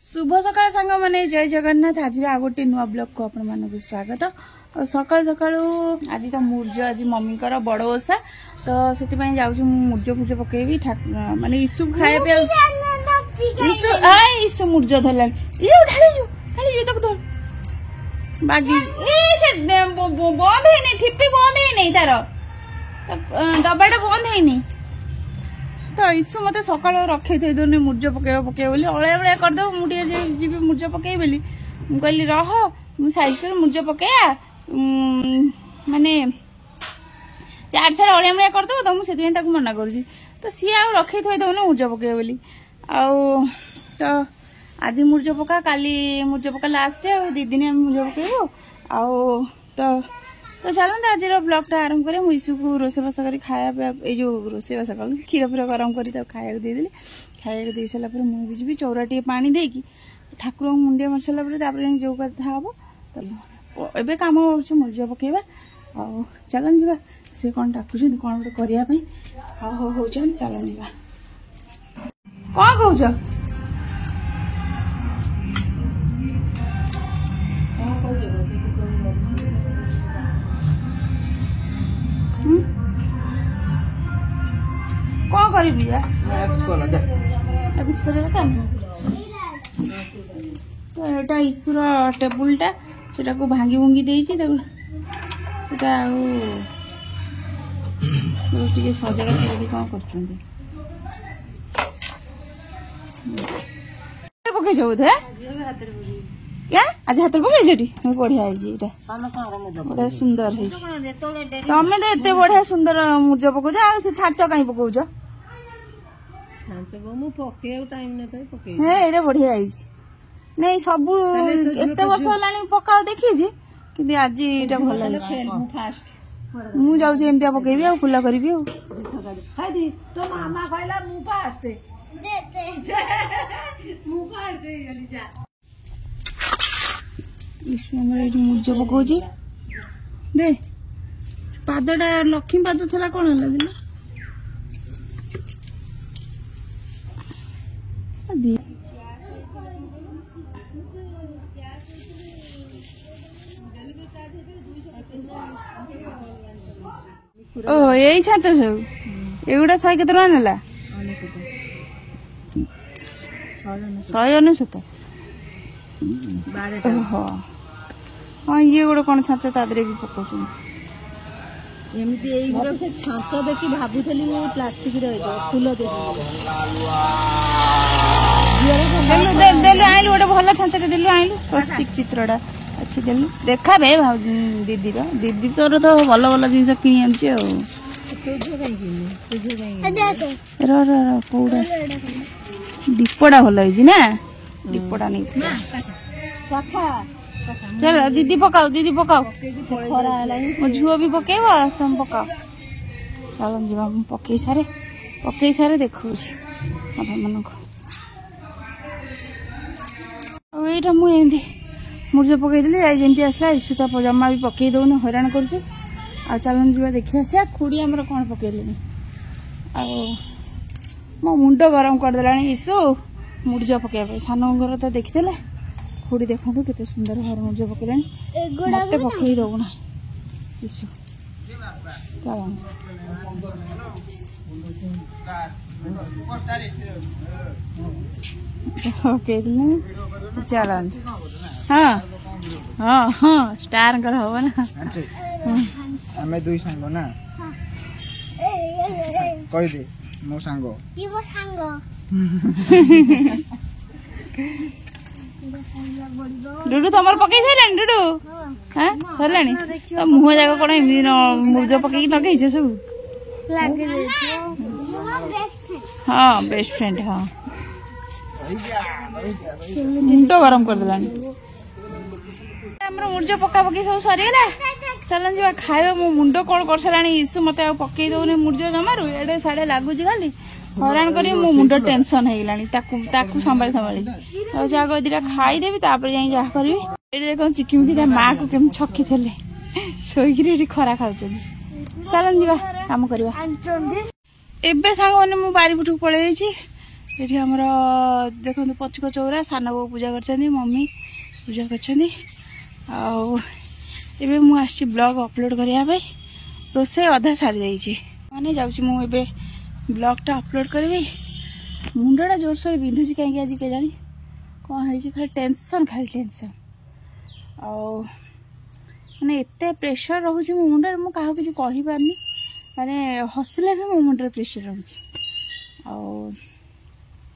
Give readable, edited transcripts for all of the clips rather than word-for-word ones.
शुभ सकाळ सांग मैंने जय जगन्नाथ। आज गोटे नुआ ब्लॉग को आपण मानक स्वागत। और सकाल सकाल आज तो मूर्ज आज मम्मी बड़ ओषा तो से जाऊँ मूर्ज फूर्ज पकेबी माने इशू खाए इशू मूर्ज धरला बागी बंद है ठिप्पी बंद है तार डब्बाटा बंद है तो इशू मत सका रखे थे दोने मूर्ज पके बोली अलिया बलिया करदे मुझे जी मूर्ज पके बोली कहली रह साइकिल मूर्ज पकेया माने आड़ साड़ अलिया बलिया करदे तो मुझे मना कर तो सी आ रखे थे दोने मूर्ज पके बोली आउ तो आज मूर्ज पका काली मूर्ज पका लास्ट आ दी दिन मूर्ज पकेबू आउ तो चलते आज ब्लॉगटा आरंभ करें। मुझे को रोसेबास कर खाया जो रोसेबास कर क्षीर फीर गरम कर खाया देदेली खाया दे सारापर मुझे जी चौरा टे पा देकी ठाकुर मुंडिया मार सारापर जो कथा हम तो एवं कम मूर्ज पकेबा आ चलन जा सी कौन डाकुच कौन गोटे करने हाँ हाँ हो चलन जा कौन कौच कौन करी तो यहाँ इशूर टेबुलटा से भांगी भुंगी देती सजड़ा सजड़ी कौन कर पकई बोधे क्या आज हाथ पकई बढ़िया है सुंदर तुम एत बढ़िया सुंदर मूर्ज पकौच आ छाच कहीं पकौच ये बढ़िया नहीं सब एत वर्ष है पकाओ देखी कि आज ये भल मुझे जाऊँगी पकेबी आ फुला करी मूर्ज पकाउची दे पादटा लक्ष्मी पाद था कौन है दिन ओ यही छात सब एगुड़ा 100 केते टका नेला 199 हाँ ये गोटे कौन छाच तादरे भी पकाउछ एमती से छाच देखी भावुली प्लास्टिक फूल देलु आइलु गोटे भल छाचटे देलु आइलु प्लास्टिक चित्रटा अच्छी देलु देखा बे दीदी तोर तो भल भल जिनस कि कौड़ा दीपटा भल ना दीपटा नहीं चल दीदी पकाओ मो झुओ भी पकेब तुम पकाओ चल जा पकई सारे देखो मन को मुझे मूर्ज पकईदेली जमी आसला इशू तो जमा भी पकई दौन हैरान कर चलन जा देखी आसा खुड़ी आमर कौन पकईले मो मुंड गरम करदेला इशू मूर्ज पकड़ सान घर तो देखीदे खुड़ी देखो केते सुंदर घर मूर्ज पकड़े मत पकई दौना इशू चलन हाँ हाँ हाँ स्टार कर हो ना आमे दुई सांग ना कह दे मो सांग डुडू तुम पकई सारे डुडू हाँ सरला मुह जाक कौन मूर्ज पकई लगे सब हाँ बेस्ट फ्रेंड हाँ मुंड गरम करदेला मूर्ज पका पकी सब सरीगला चलन जा खाए मो मुंड कौन कर सारा इशू मत पकई दौनी मूर्ज जमारू एडे साढ़े लगुच खाली हैरान कर मो मुंड टेंशन हो संभाली संभाली आग दीटा खाईदेवी जा करी देख चिकिमिकी माँ को केम छकी थे शोक खरा खाऊ चलन जा कम करवा एबे सांग मु बारी पुठ पड़े ये आमर देखो पचक चौरा सान बो पूजा कर मम्मी पूजा कर मुझे ब्लॉग अपलोड करने रोसे अधा सारी जाइए माने जाऊँ मुझे ब्लॉगटा अपलोड करी मुंडा जोरसोर बिंधुची कहीं आज के जानी कौन है खाली टेंशन माने एत प्रेसर रोचे मो मुंडे मुझे किसी कही पारनी माने हसिले भी मो मुंडे प्रेसर रोचे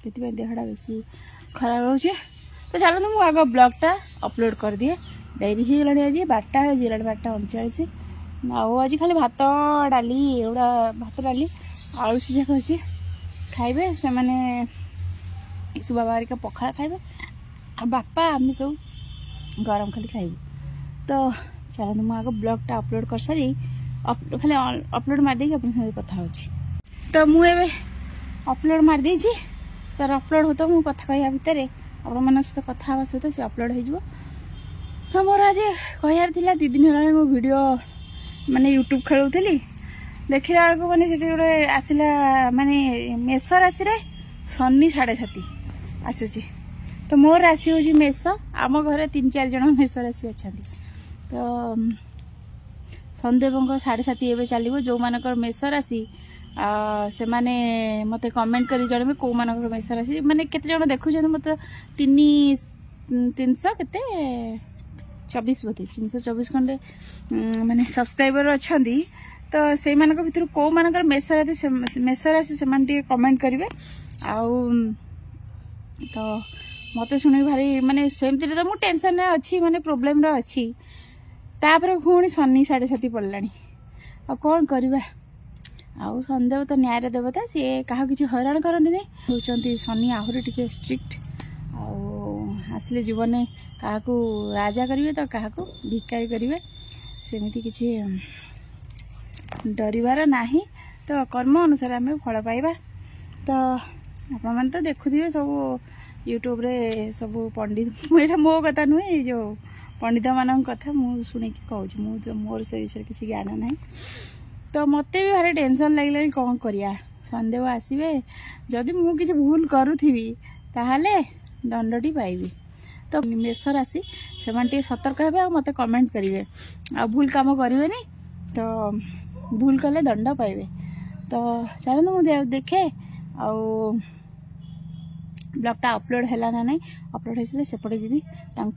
आती देहटा बेसी खराब रोचे तो चलो मुझे आग ब्लॉगटा अपलोड कर दिए डेरी हो गला आज 12टा 12:39 आज खाली भात डाली एगुड़ा भात डाली आलू सीझा कर खाइबे से माने इसु बाबा हरिका पखाड़ खाइबे आ बापा आम सब गरम खाली खाइबे तो चलो मुझे आग ब्लॉगटा अपलोड कर सारी खाली अपलोड मारदे अपन साथ कथा हो तो मुझे अपलोड मारदे तार अपलोड होता मुझे कथा कह भितर आप सहित कथा हाँ सहित से अपलोड हो तो मोर आज कहार 2 दिन है मो वीडियो माने यूट्यूब खेलुली देखला बेलू मैंने गोटे आसला माने मेष राशि शनि 7:30 आसूची तो मोर राशि हूँ मेष आम घर 3-4 जन मेष राशि अच्छा तो संदेव 7:30 एवं चलो जो मानकर मेष राशि से माने मते कमेंट कर जन कौ मानकर मेष राशि माने केते जन देखुछन मते 300 केते 24 बोधे 324 खंडे माने सब्सक्राइबर अच्छा तो से मानक भितर कौ मानकर मेष राशि से कमेंट करेंगे आउ तो मत शुणी भारी माने सेमती तो मुझे टेंशन अच्छी माने प्रोब्लेम अच्छी तापर पुणी शनि 7:30 पड़ला आ कौन करवा आउ संदेव तो न्याय देवता सी क्या किसी हैरान करती नहीं होती शनि आहरी टे स्ट्रिक्ट आसिले जीवन क्या राजा करेंगे तो क्या भिकारी करेंगे सेमती किसी डरबार नहीं तो कर्म अनुसार आम फल पाइबा तो आप तो देखुए सब यूट्यूब रे सब पंडित यहाँ मो कथा नुहे जो पंडित मान कथा मुझे शुणी कहूँ मोर से विषय किसी ज्ञान ना तो मत भी भारी टेंशन लगे कौन करिया संदेह आसवे जदि मुझे किसी भूल करुथी ताहले दंडटी पाइबी तो मेष राशि से सतर्क हे मत कमेंट करेंगे आ भूल काम करेंगे तो भूल कले दंड पाइबे तो चलो मुझे देखे आउ ब्लॉगटा अपलोड है ना नहीं अपलोड हो सेपटे जी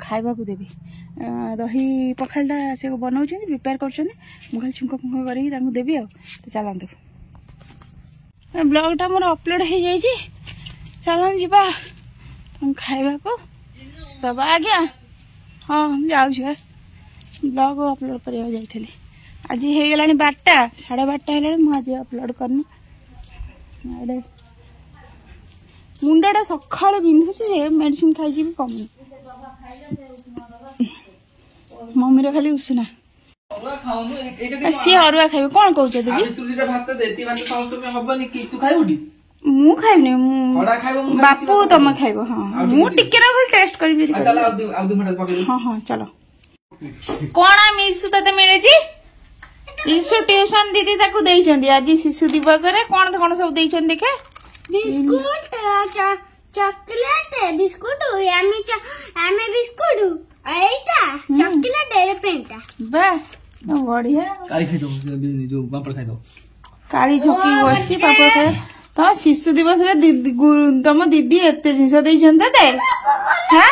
खावा को देवी दही पखालटा से बनाऊँ प्रिपेयर कर खाली छुंक फुंक कर देवी आ तो चलतु ब्लॉगटा मोर अपलोड हो जाइए चलन जीवा तुम खावा को दबा आज्ञा हाँ जाऊँ ब्लॉग अपलोड करने जाइए आज हो गला 12टा 12:30 है मुझे अपलोड करनी मुंडाटा सका बिंधुचे मेडिसिन खाई भी कम मम्मी खाली उसना सी अरुआ खाइबे कौन कहूछ देवी मु खाइबनी बापू तुम खाइब हाँ मुझे टेस्ट करी हाँ हाँ चलो कौन मिसु ते मिले इशु ट्यूशन दीदी ताकू देइछंदी आज शिशु दिवस रे कौन कौन सब देइछन देखे बिस्कुट चॉकलेट बिस्कुट आमे बिस्कुट एटा चॉकलेट डेरे पेंटा बा बढ़िया काली खाई दो जो पापड़ खाई दो काली झोकी बसी पापड़ खाए तो शिशु दिवस रे दीदी तुम दीदी एते जिंस देइछन ते हां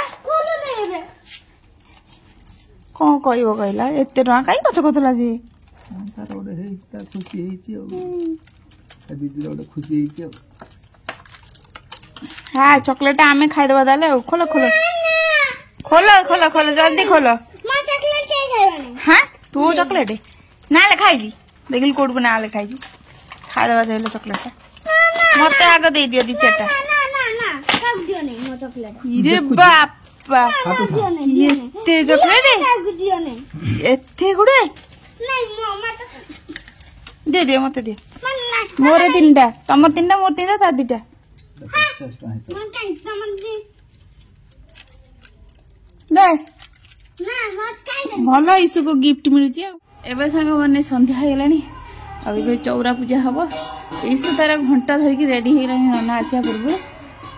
कौन कहबो कहला एते टका काई कछ कथला जी तार गोटे है खुशी दीदी गोटे खुशी हाँ चॉकलेट आमे खाइदबा दाले खोलो खोलो खोलो खोलो खोलो जल्दी खोलो हाँ तू चॉकलेट ना ले खाई देखिल कोड को ना ले खाई खाइदबा देले चॉकलेट मते आगे दे दियो दी चारटा इरे बापा एते चॉकलेट एते गुडे दे दे मत दे मोर 3टा तमर 3टा मोर 3टा तार 2टा दे भल इशु को गिफ्ट मिलुची एबे संग माने संध्या हेलानी अब चौरा पूजा हम इशु तार घंटा धरिकी रेडी हो नना आसिया पूर्व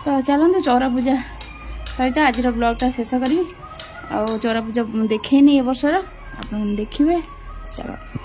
तो चलते चौरा पूजा सहित आज ब्लॉगटा शेष करी आ चौरा पूजा देखनी ए वर्षर आप देखिए चलो।